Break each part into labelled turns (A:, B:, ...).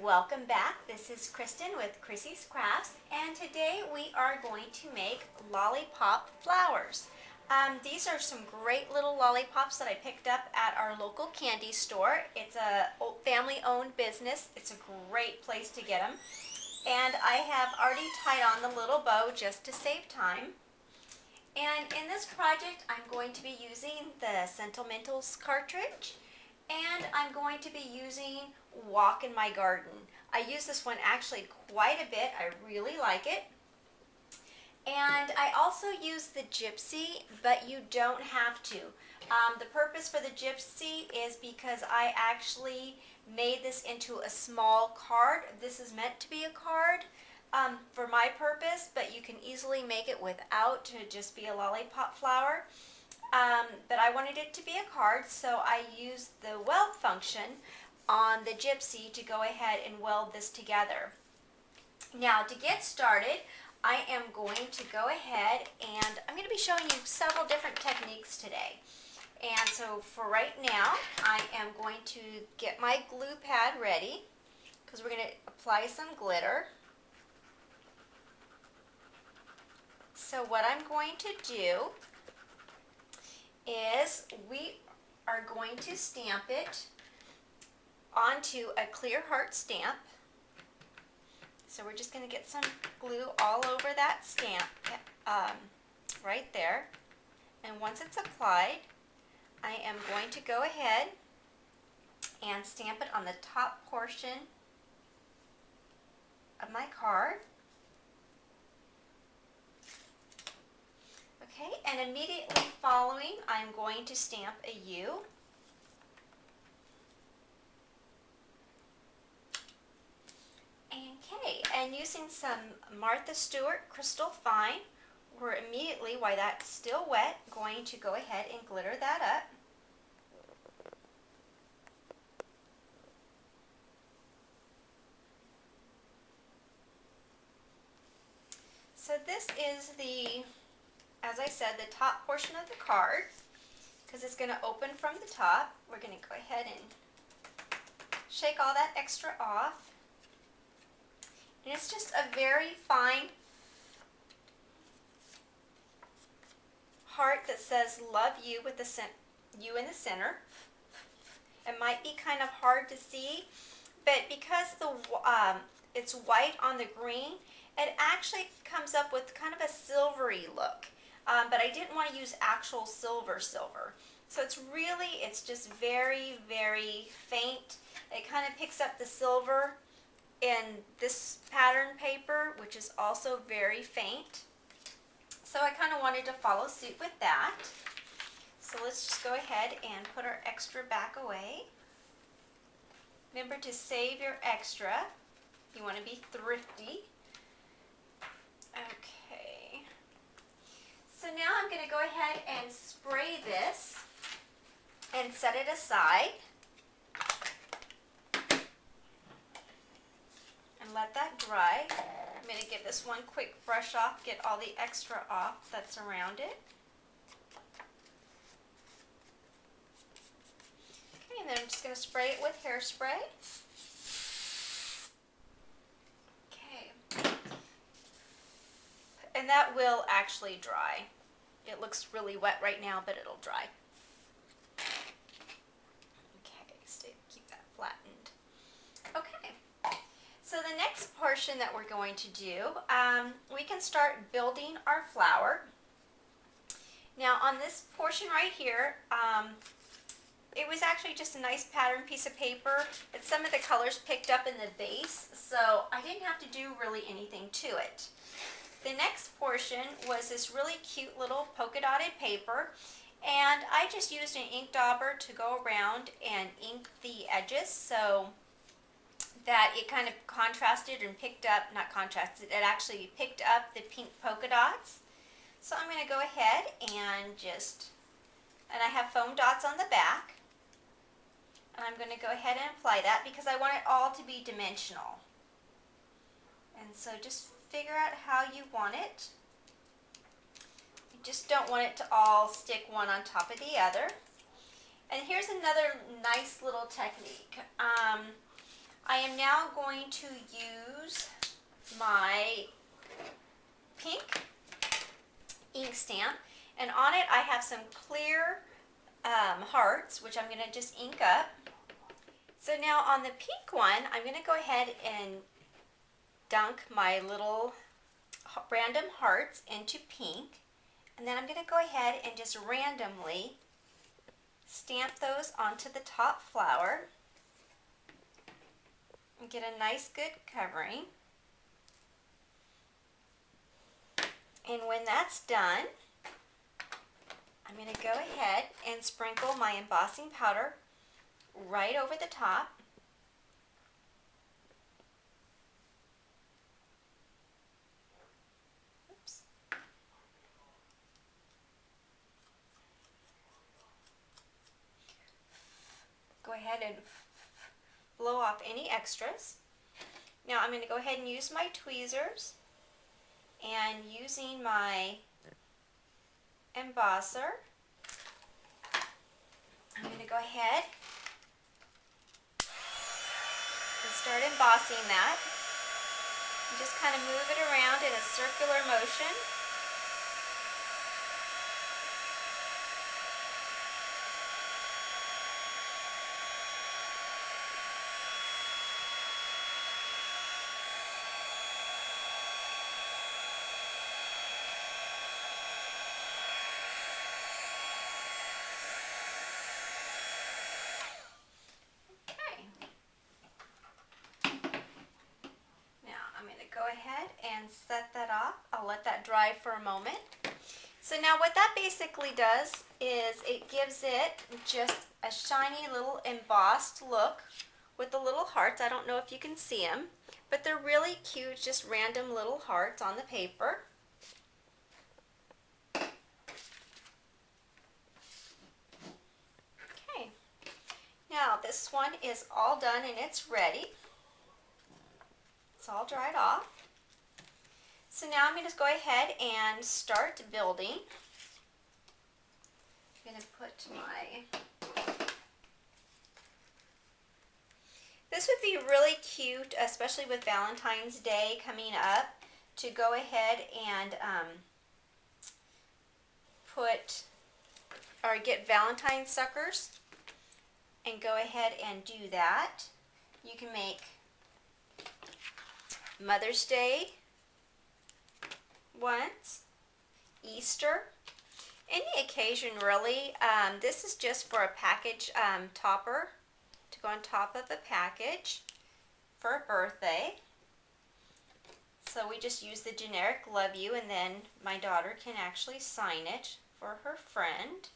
A: Welcome back. This is Kristen with Chrissy's Crafts, and today we are going to make lollipop flowers. These are some great little lollipops that I picked up at our local candy store. It's a family-owned business. It's a great place to get them. And I have already tied on the little bow just to save time. And in this project, I'm going to be using the Sentimentals cartridge, and I'm going to be using Walk in My Garden. I use this one actually quite a bit. I really like it. And I also use the Gypsy, but you don't have to. The purpose for the Gypsy is because I actually made this into a small card. This is meant to be a card for my purpose, but you can easily make it without, to just be a lollipop flower. But I wanted it to be a card, so I used the weld function on the Gypsy to go ahead and weld this together. Now, to get started, I am going to go ahead and I'm going to be showing you several different techniques today. And so for right now, I am going to get my glue pad ready because we're going to apply some glitter. So what I'm going to do is we are going to stamp it onto a clear heart stamp. So we're just going to get some glue all over that stamp right there. And once it's applied, I am going to go ahead and stamp it on the top portion of my card. Okay, and immediately following, I'm going to stamp a U. Okay, and using some Martha Stewart Crystal Fine, we're immediately, while that's still wet, going to go ahead and glitter that up. So this is the, as I said, the top portion of the card, because it's going to open from the top. We're going to go ahead and shake all that extra off. And it's just a very fine heart that says love you with the you in the center. It might be kind of hard to see, but because it's white on the green, it actually comes up with kind of a silvery look. But I didn't want to use actual silver. So it's just very, very faint. It kind of picks up the silver in this pattern paper, which is also very faint. So I kind of wanted to follow suit with that. So let's just go ahead and put our extra back away. Remember to save your extra. You want to be thrifty. Okay. So now I'm going to go ahead and spray this and set it aside. And let that dry. I'm going to give this one quick brush off, get all the extra off that's around it. Okay, and then I'm just going to spray it with hairspray. Okay. And that will actually dry. It looks really wet right now, but it'll dry. Okay, keep that flattened. Okay. So the next portion that we're going to do, we can start building our flower. Now on this portion right here, it was actually just a nice pattern piece of paper. It's some of the colors picked up in the base, so I didn't have to do really anything to it. The next portion was this really cute little polka dotted paper, and I just used an ink dauber to go around and ink the edges so that it kind of contrasted and picked up, not contrasted, it actually picked up the pink polka dots. So I'm going to go ahead and I have foam dots on the back. And I'm going to go ahead and apply that because I want it all to be dimensional. And so just figure out how you want it. You just don't want it to all stick one on top of the other. And here's another nice little technique. I am now going to use my pink ink stamp, and on it I have some clear hearts, which I'm going to just ink up. So now on the pink one, I'm going to go ahead and dunk my little random hearts into pink, and then I'm going to go ahead and just randomly stamp those onto the top flower and get a nice good covering. And when that's done, I'm going to go ahead and sprinkle my embossing powder right over the top. Oops. Go ahead and blow off any extras. Now I'm going to go ahead and use my tweezers, and using my embosser, I'm going to go ahead and start embossing that. And just kind of move it around in a circular motion. Go ahead and set that off. I'll let that dry for a moment. So now what that basically does is it gives it just a shiny little embossed look with the little hearts. I don't know if you can see them, but they're really cute, just random little hearts on the paper. Okay, now this one is all done and it's ready. It's all dried off. So now I'm going to go ahead and start building. I'm going to put This would be really cute, especially with Valentine's Day coming up, to go ahead and get Valentine suckers and go ahead and do that. You can make Mother's Day ones, Easter, any occasion really. This is just for a package topper to go on top of a package for a birthday. So we just use the generic love you, and then my daughter can actually sign it for her friend.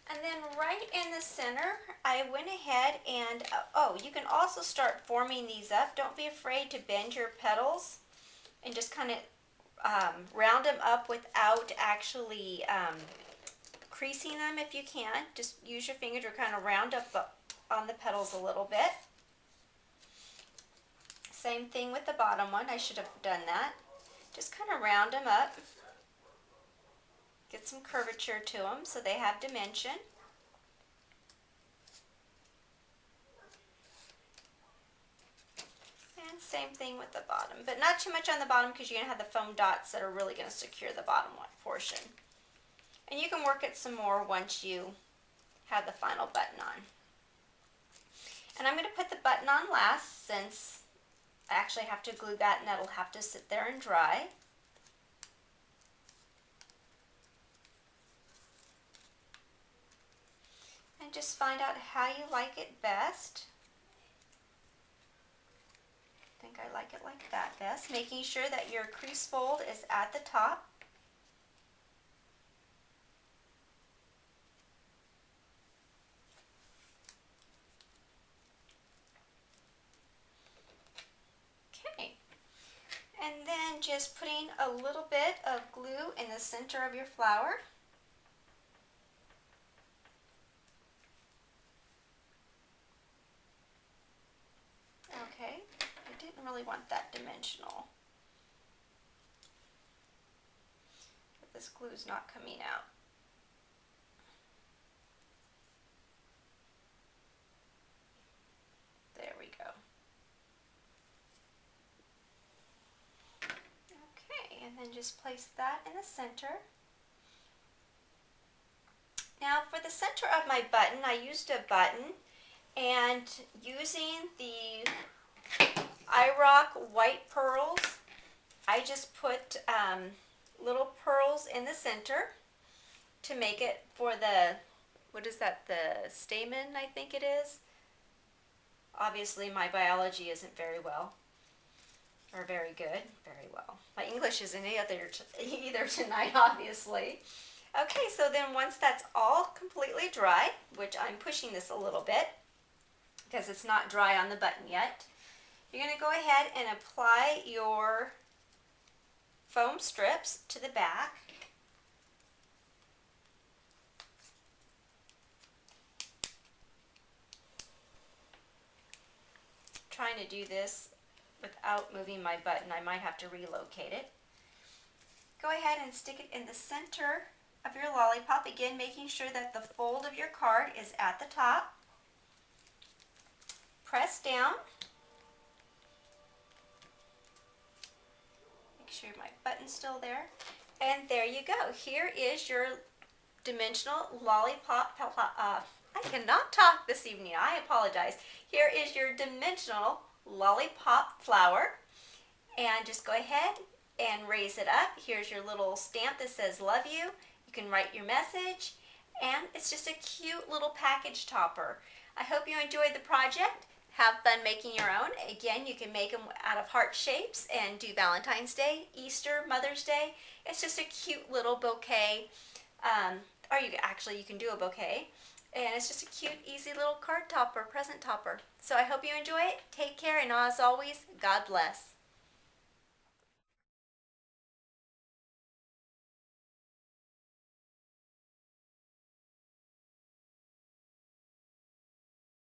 A: And then right in the center, I went ahead and, you can also start forming these up. Don't be afraid to bend your petals and just kind of round them up without actually creasing them if you can. Just use your finger to kind of round up on the petals a little bit. Same thing with the bottom one. I should have done that. Just kind of round them up. Get some curvature to them so they have dimension. And same thing with the bottom, but not too much on the bottom because you're going to have the foam dots that are really going to secure the bottom portion. And you can work it some more once you have the final button on. And I'm going to put the button on last, since I actually have to glue that and that'll have to sit there and dry. And just find out how you like it best. I think I like it like that best. Making sure that your crease fold is at the top. Okay. And then just putting a little bit of glue in the center of your flower. I really want that dimensional. But this glue's not coming out. There we go. Okay, and then just place that in the center. Now for the center of my button, I used a button, and using the iRock white pearls, I just put little pearls in the center to make it for the, what is that, the stamen, I think it is. Obviously my biology isn't very well, or very good, very well. My English isn't either tonight, obviously. Okay, so then once that's all completely dry, which I'm pushing this a little bit because it's not dry on the button yet, you're going to go ahead and apply your foam strips to the back. Trying to do this without moving my button. I might have to relocate it. Go ahead and stick it in the center of your lollipop, again making sure that the fold of your card is at the top. Press down. Make sure my button's still there. And there you go. Here is your dimensional lollipop. I cannot talk this evening. I apologize. Here is your dimensional lollipop flower. And just go ahead and raise it up. Here's your little stamp that says love you. You can write your message, and it's just a cute little package topper. I hope you enjoyed the project. Have fun making your own. Again, you can make them out of heart shapes and do Valentine's Day, Easter, Mother's Day. It's just a cute little bouquet, or you can do a bouquet, and it's just a cute, easy little card topper, present topper. So I hope you enjoy it. Take care, and as always, God bless.